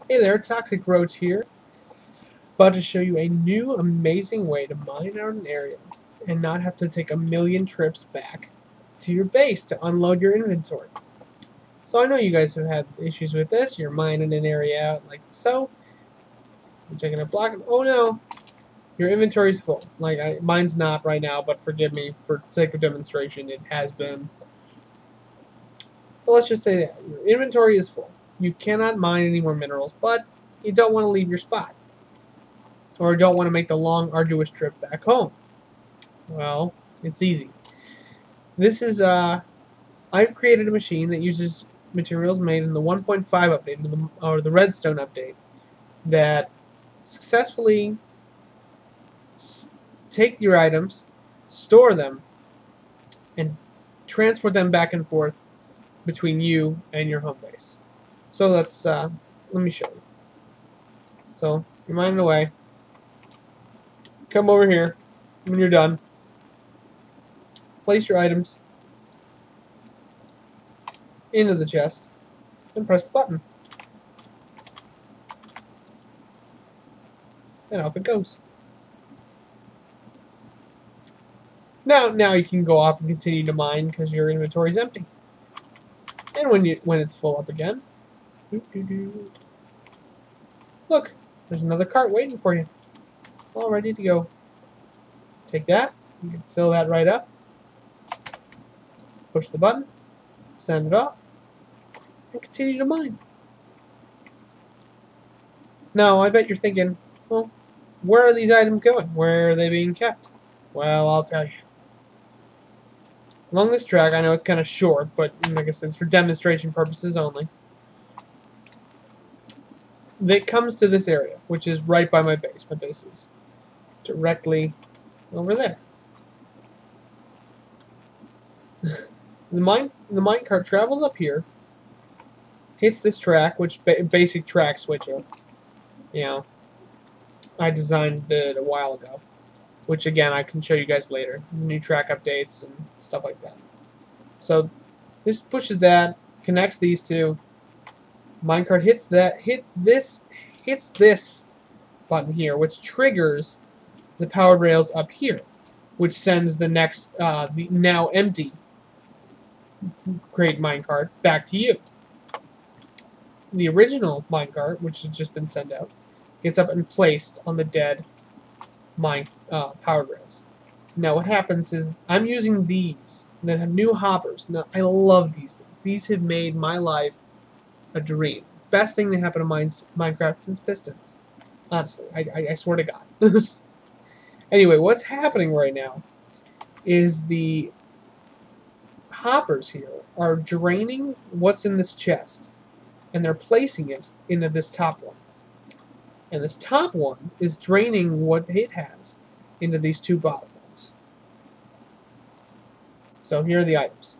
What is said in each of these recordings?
Hey there, ToxicRoach here. About to show you a new amazing way to mine out an area and not have to take a million trips back to your base to unload your inventory. So I know you guys have had issues with this. You're mining an area out like so. You're taking a block. Oh no, your inventory's full. Mine's not right now, but forgive me for sake of demonstration. It has been. So let's just say that your inventory is full. You cannot mine any more minerals, but you don't want to leave your spot. Or don't want to make the long, arduous trip back home. Well, it's easy. This is, I've created a machine that uses materials made in the 1.5 update, or the Redstone update, that successfully take your items, store them, and transport them back and forth between you and your home base. So let me show you. So, you're mining away. Come over here when you're done. Place your items into the chest and press the button. And off it goes. Now you can go off and continue to mine because your inventory is empty. And when it's full up again, look, there's another cart waiting for you, all ready to go. Take that. You can fill that right up. Push the button, send it off, and continue to mine. Now, I bet you're thinking, well, where are these items going? Where are they being kept? Well, I'll tell you. Along this track, I know it's kind of short, but like I said, it's for demonstration purposes only. It comes to this area, which is right by my base. My base is directly over there. The minecart travels up here, hits this track, which basic track switcher. You know, I designed it a while ago, which again I can show you guys later. New track updates and stuff like that. So this pushes that, connects these two. Minecart hits this button here, which triggers the powered rails up here, which sends the next the now empty crate minecart back to you. The original minecart, which has just been sent out, gets up and placed on the dead powered rails. Now what happens is I'm using these that have new hoppers. Now I love these things. These have made my life a dream. Best thing to happen to Minecraft since Pistons. Honestly, I swear to God. Anyway, what's happening right now is the hoppers here are draining what's in this chest, and they're placing it into this top one. And this top one is draining what it has into these two bottom ones. So here are the items.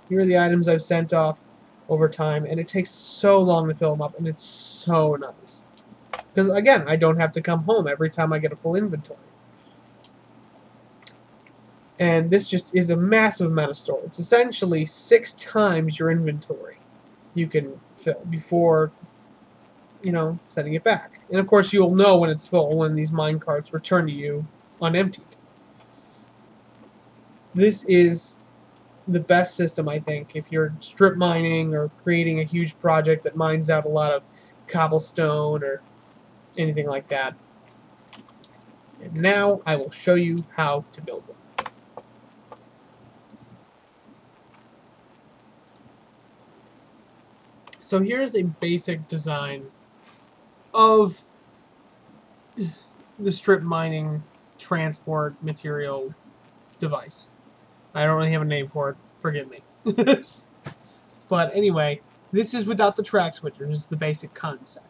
Here are the items I've sent off over time, and it takes so long to fill them up, and it's so nice. Because, again, I don't have to come home every time I get a full inventory. And this just is a massive amount of storage. Essentially 6 times your inventory you can fill before, you know, sending it back. And of course you'll know when it's full when these minecarts return to you unemptied. This is the best system, I think, if you're strip mining or creating a huge project that mines out a lot of cobblestone or anything like that. And now I will show you how to build one. So here's a basic design of the strip mining transport material device. I don't really have a name for it, forgive me. But anyway, this is without the track switcher, this is the basic concept.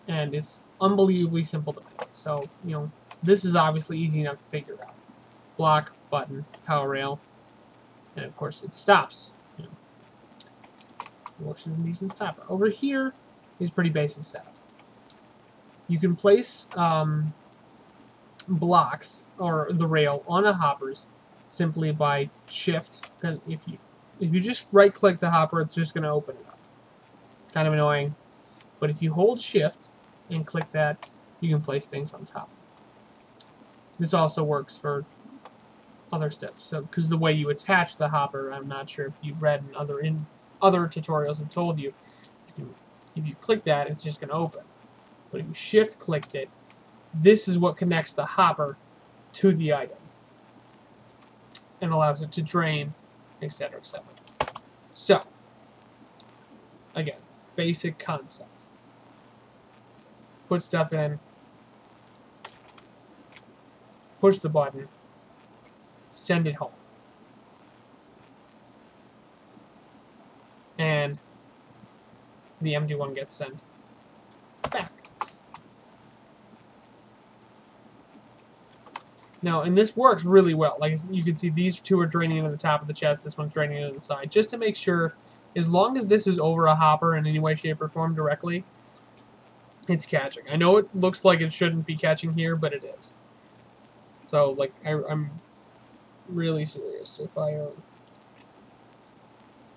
And it's unbelievably simple to make. So, you know, this is obviously easy enough to figure out. Block, button, power rail, and of course it stops. You know. Works as a decent stopper. Over here is pretty basic setup. You can place blocks or the rail on a hoppers simply by shift. If you just right click the hopper, it's just going to open it up. It's kind of annoying. But if you hold shift and click that, you can place things on top. This also works for other stuff. So, because the way you attach the hopper, I'm not sure if you've read in other tutorials have told you, if you click that, it's just going to open. But if you shift clicked it, this is what connects the hopper to the item and allows it to drain, etc., etc. So, again, basic concept. Put stuff in, push the button, send it home. And the empty one gets sent back. Now, and this works really well. Like you can see, these two are draining into the top of the chest. This one's draining into the side. Just to make sure, as long as this is over a hopper in any way, shape, or form directly, it's catching. I know it looks like it shouldn't be catching here, but it is. So, like, I'm really serious. If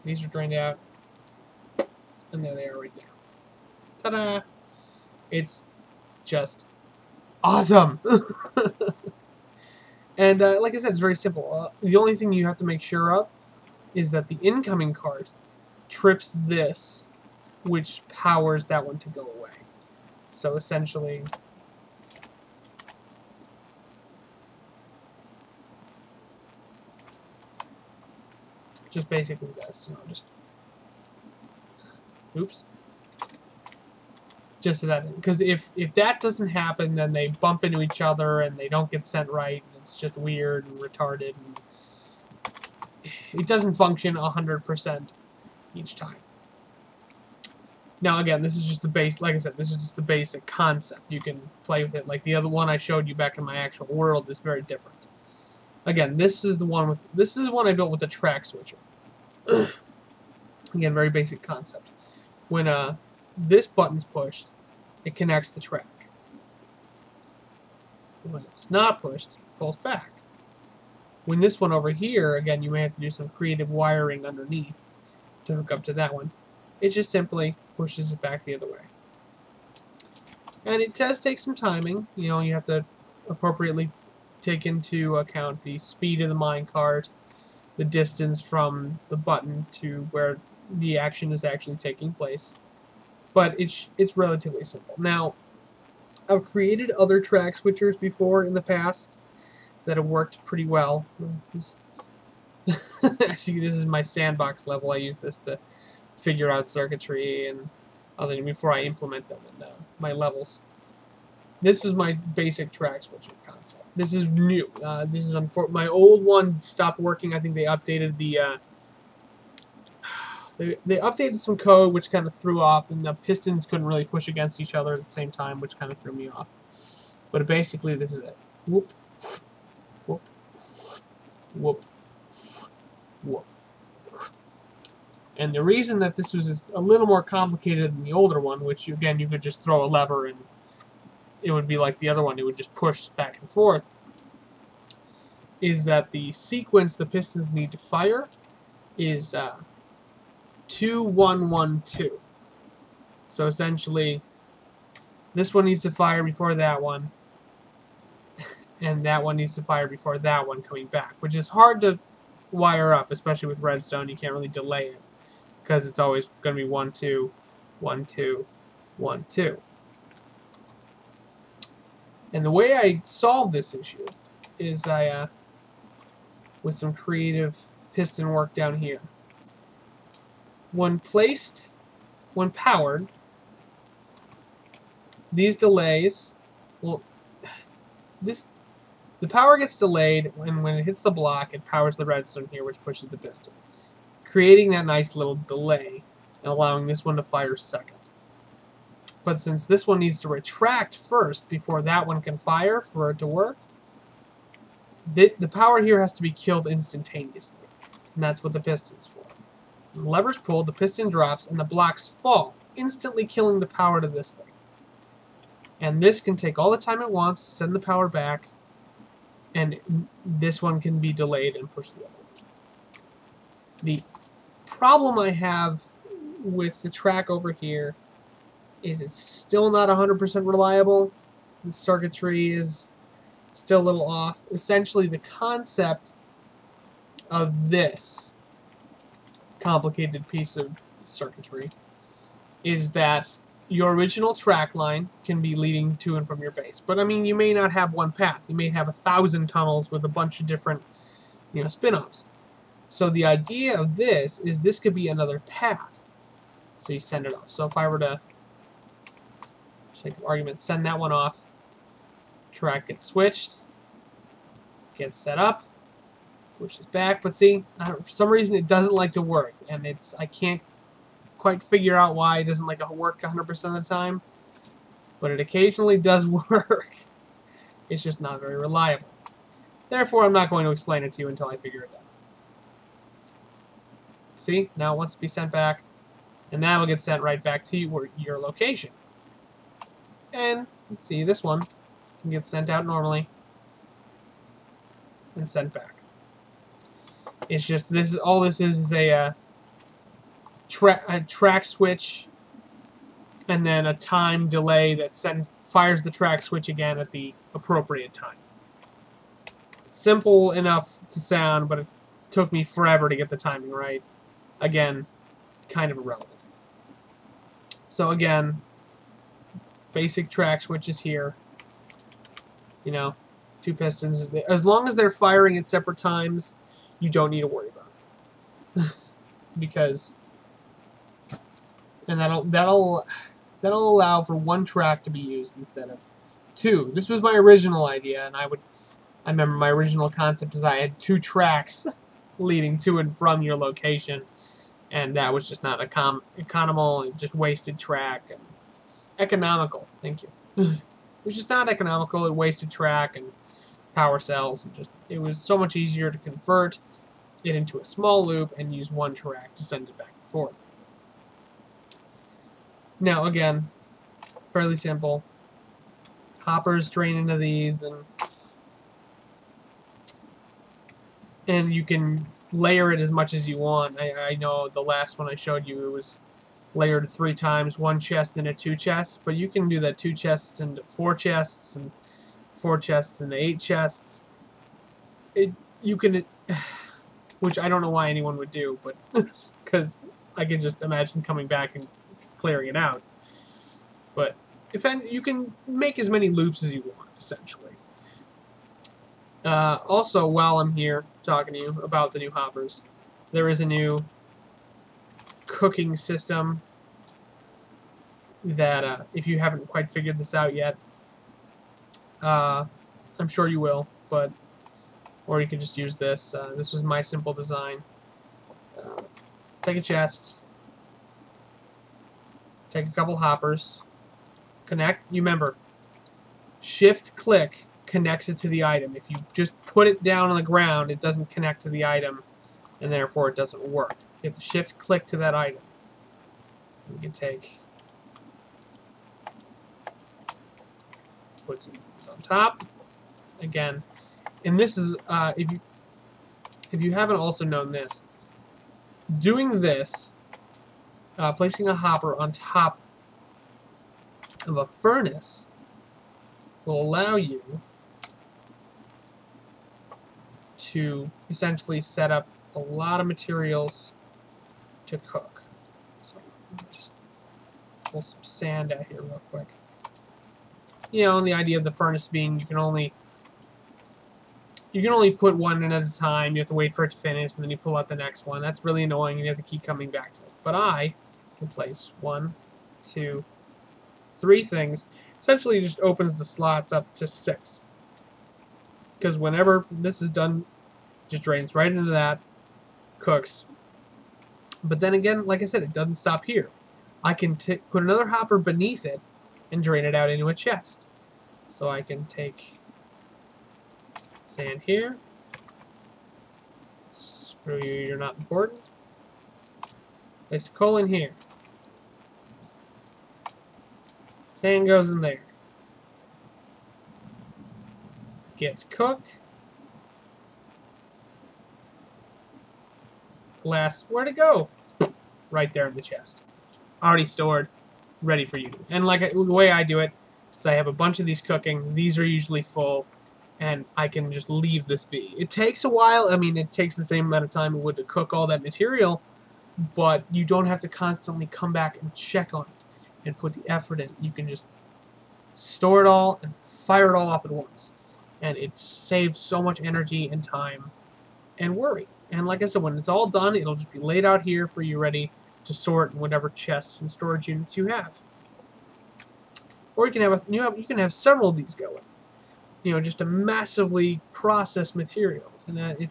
these are drained out, and there they are right there. Ta-da! It's just awesome! And like I said, it's very simple. The only thing you have to make sure of is that the incoming cart trips this, which powers that one to go away. So essentially, just basically this. You know, just oops. Just so that, because if that doesn't happen, then they bump into each other and they don't get sent right. And it's just weird and retarded, and it doesn't function 100% each time. Now, again, this is just the base. Like I said, this is just the basic concept. You can play with it. Like the other one I showed you back in my actual world is very different. Again, this is the one I built with the track switcher. Again, very basic concept. When this button's pushed, it connects the track. When it's not pushed, it pulls back. When this one over here, again, you may have to do some creative wiring underneath to hook up to that one. It just simply pushes it back the other way. And it does take some timing. You know, you have to appropriately take into account the speed of the minecart, the distance from the button to where the action is actually taking place. But it's relatively simple. Now, I've created other track switchers before in the past that have worked pretty well. Actually, this is my sandbox level. I use this to figure out circuitry and other things before I implement them in my levels. This was my basic track switcher concept. This is new. This is my old one stopped working. I think they updated the they updated some code which kind of threw off, and the pistons couldn't really push against each other at the same time, which kind of threw me off. But basically, this is it. Whoop, whoop, whoop, whoop. And the reason that this was just a little more complicated than the older one, which again you could just throw a lever and it would be like the other one, it would just push back and forth, is that the sequence the pistons need to fire is 2-1-1-2. So essentially, this one needs to fire before that one, and that one needs to fire before that one coming back, which is hard to wire up, especially with redstone. You can't really delay it because it's always going to be 1-2, 1-2, 1-2. And the way I solved this issue is with some creative piston work down here. When powered, these delays, well, the power gets delayed, and when it hits the block, it powers the redstone here, which pushes the piston, creating that nice little delay and allowing this one to fire second. But since this one needs to retract first before that one can fire for it to work, the power here has to be killed instantaneously, and that's what the piston's for. When the lever's pulled, the piston drops, and the blocks fall, instantly killing the power to this thing. And this can take all the time it wants, send the power back, and this one can be delayed and pushed the other way. The problem I have with the track over here is it's still not 100% reliable. The circuitry is still a little off. Essentially, the concept of this complicated piece of circuitry is that your original track line can be leading to and from your base. But I mean, you may not have one path. You may have 1,000 tunnels with a bunch of different, spin-offs. So the idea of this is this could be another path. So you send it off. So if I were to, for sake of argument, send that one off, track gets switched, gets set up, pushes back. But see, for some reason it doesn't like to work, and I can't quite figure out why it doesn't like to work 100% of the time. But it occasionally does work. It's just not very reliable. Therefore, I'm not going to explain it to you until I figure it out. See, now it wants to be sent back, and that'll get sent right back to you, your location. And let's see, this one can get sent out normally and sent back. It's just all this is a track switch, and then a time delay that fires the track switch again at the appropriate time. Simple enough to sound, but it took me forever to get the timing right. Again, kind of irrelevant. So again, basic track switches here. 2 pistons. As long as they're firing at separate times, you don't need to worry about it. Because, and that'll allow for 1 track to be used instead of 2. This was my original idea, and I remember my original concept is I had 2 tracks leading to and from your location, and that was just not economical. It just wasted track and economical. Thank you. It was just not economical. It wasted track and power cells, and it was so much easier to convert it into a small loop and use 1 track to send it back and forth. Now again, fairly simple. Hoppers drain into these, and you can layer it as much as you want. I know the last one I showed you, it was layered 3 times, 1 chest into 2 chests, but you can do that 2 chests into 4 chests, and 4 chests into 8 chests. You can, which I don't know why anyone would do, but because I can just imagine coming back and clearing it out. But you can make as many loops as you want, essentially. Also, while I'm here talking to you about the new hoppers, there is a new cooking system that, if you haven't quite figured this out yet, I'm sure you will, or you can just use this. This was my simple design. Take a chest, take a couple hoppers, connect. You remember, shift-click connects it to the item. If you just put it down on the ground, it doesn't connect to the item, and therefore it doesn't work. You have to shift-click to that item. You can put some on top. Again, and this is, if you haven't also known this, doing this, placing a hopper on top of a furnace will allow you to essentially set up a lot of materials to cook. So just pull some sand out here real quick. And the idea of the furnace being you can only put one in at a time. You have to wait for it to finish, and then you pull out the next one. That's really annoying, and you have to keep coming back to it. But I can place 1, 2, 3 things. Essentially, it just opens the slots up to 6. Because whenever this is done, it just drains right into that, cooks. But then again, like I said, it doesn't stop here. I can put another hopper beneath it and drain it out into a chest. So I can take sand here. Screw you, you're not important. Place coal in here. Sand goes in there. Gets cooked. Glass, where'd it go? Right there in the chest. Already stored. ready for you. And like the way I do it is I have a bunch of these cooking. These are usually full, and I can just leave this be. It takes a while. I mean, it takes the same amount of time it would to cook all that material, but you don't have to constantly come back and check on it and put the effort in. You can just store it all and fire it all off at once. And it saves so much energy and time and worry. And like I said, when it's all done, it'll just be laid out here for you ready to sort in whatever chests and storage units you have. Or you can have you can have several of these going. You know, just to massively process materials. And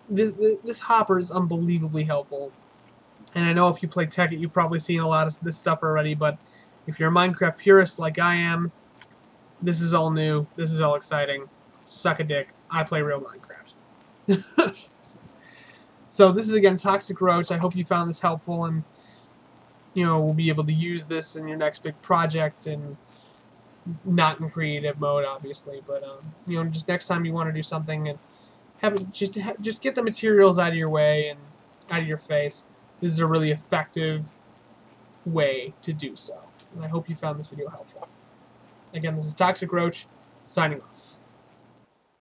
this hopper is unbelievably helpful. And I know if you play Tekkit, you've probably seen a lot of this stuff already, but if you're a Minecraft purist like I am, this is all new. This is all exciting. Suck a dick. I play real Minecraft. So this is, again, ToxicRoach. I hope you found this helpful, and you know, we'll be able to use this in your next big project, and not in creative mode, obviously, but you know, just next time you want to do something and just get the materials out of your way and out of your face. This is a really effective way to do so, and I hope you found this video helpful. Again, this is ToxicRoach, signing off.